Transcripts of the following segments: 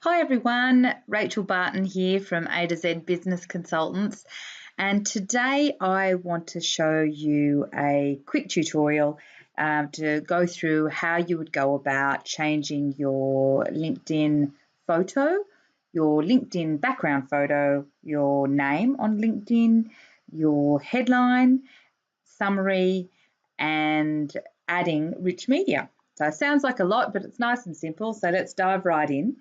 Hi everyone, Rachael Barton here from A to Z Business Consultants, and today I want to show you a quick tutorial to go through how you would go about changing your LinkedIn photo, your LinkedIn background photo, your name on LinkedIn, your headline, summary, and adding rich media. So it sounds like a lot, but it's nice and simple, so let's dive right in.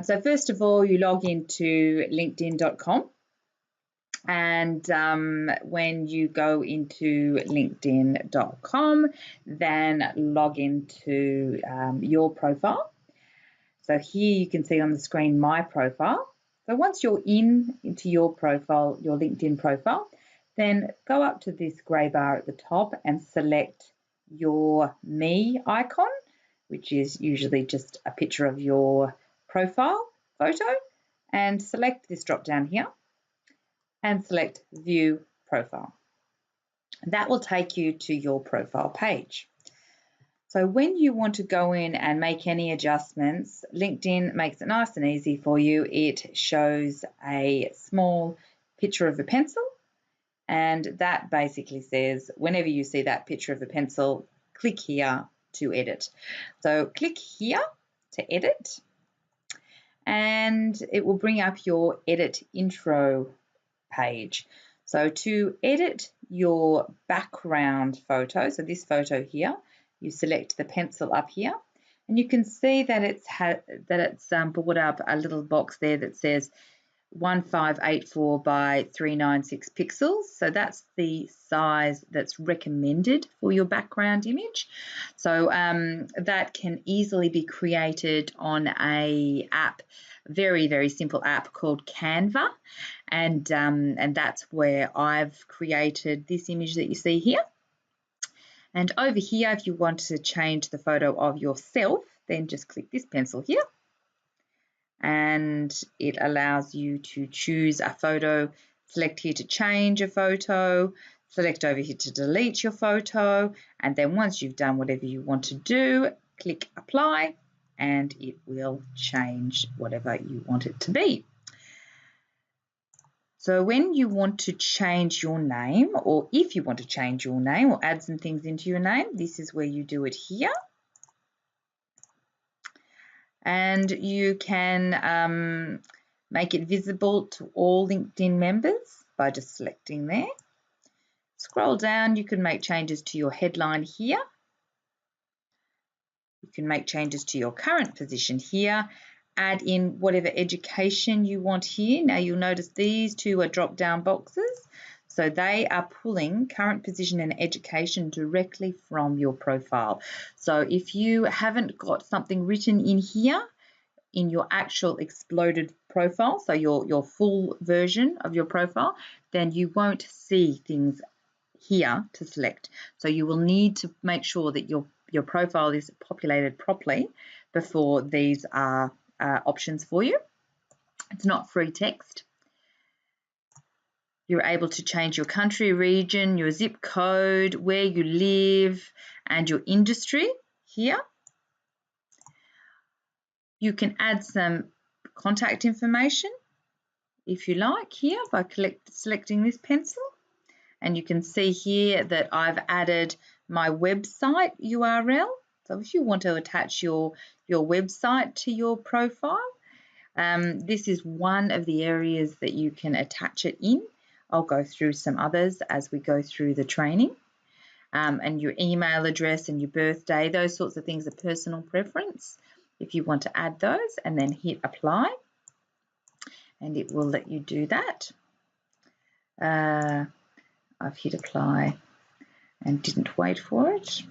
So first of all, you log into linkedin.com, and when you go into linkedin.com, then log into your profile. So here you can see on the screen my profile. So once you're into your profile, your LinkedIn profile, then go up to this grey bar at the top and select your me icon, which is usually just a picture of your profile photo, and select this drop down here and select view profile. That will take you to your profile page. So when you want to go in and make any adjustments, LinkedIn makes it nice and easy for you. It shows a small picture of a pencil, and that basically says whenever you see that picture of a pencil, click here to edit. So click here to edit, and it will bring up your edit intro page. So to edit your background photo, so this photo here, you select the pencil up here, and you can see that it's brought up a little box there that says 1584 by 396 pixels. So that's the size that's recommended for your background image. So that can easily be created on a app, very, very simple app called Canva. And that's where I've created this image that you see here. And over here, if you want to change the photo of yourself, then just click this pencil here, and it allows you to choose a photo. Select here to change a photo, select over here to delete your photo, and then once you've done whatever you want to do, click apply, and it will change whatever you want it to be. So when you want to change your name, or if you want to change your name or add some things into your name, this is where you do it here. And you can make it visible to all LinkedIn members by just selecting there. Scroll down, you can make changes to your headline here. You can make changes to your current position here. Add in whatever education you want here. Now you'll notice these two are drop-down boxes. So they are pulling current position and education directly from your profile. So if you haven't got something written in here, in your actual exploded profile, so your full version of your profile, then you won't see things here to select. So you will need to make sure that your profile is populated properly before these are options for you. It's not free text. You're able to change your country, region, your zip code, where you live, and your industry here. You can add some contact information if you like here by selecting this pencil, and you can see here that I've added my website URL. So if you want to attach your website to your profile, this is one of the areas that you can attach it in. I'll go through some others as we go through the training. And your email address and your birthday, those sorts of things are personal preference. If you want to add those, and then hit apply, and it will let you do that. I've hit apply and didn't wait for it.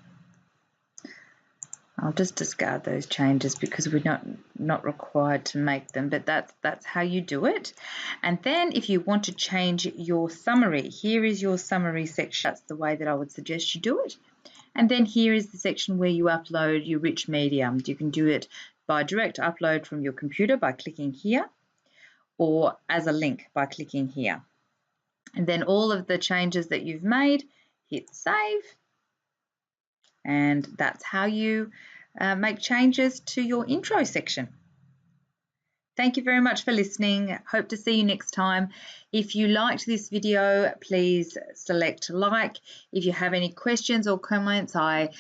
I'll just discard those changes because we're not required to make them, but that's how you do it. And then if you want to change your summary, here is your summary section. That's the way that I would suggest you do it. And then here is the section where you upload your rich media. You can do it by direct upload from your computer by clicking here, or as a link by clicking here. And then all of the changes that you've made, hit save. And that's how you make changes to your intro section. Thank you very much for listening. Hope to see you next time. If you liked this video, please select like. If you have any questions or comments, I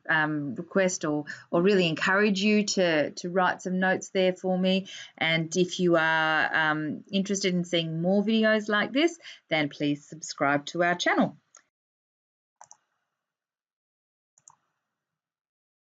request or really encourage you to write some notes there for me. And if you are interested in seeing more videos like this, then please subscribe to our channel.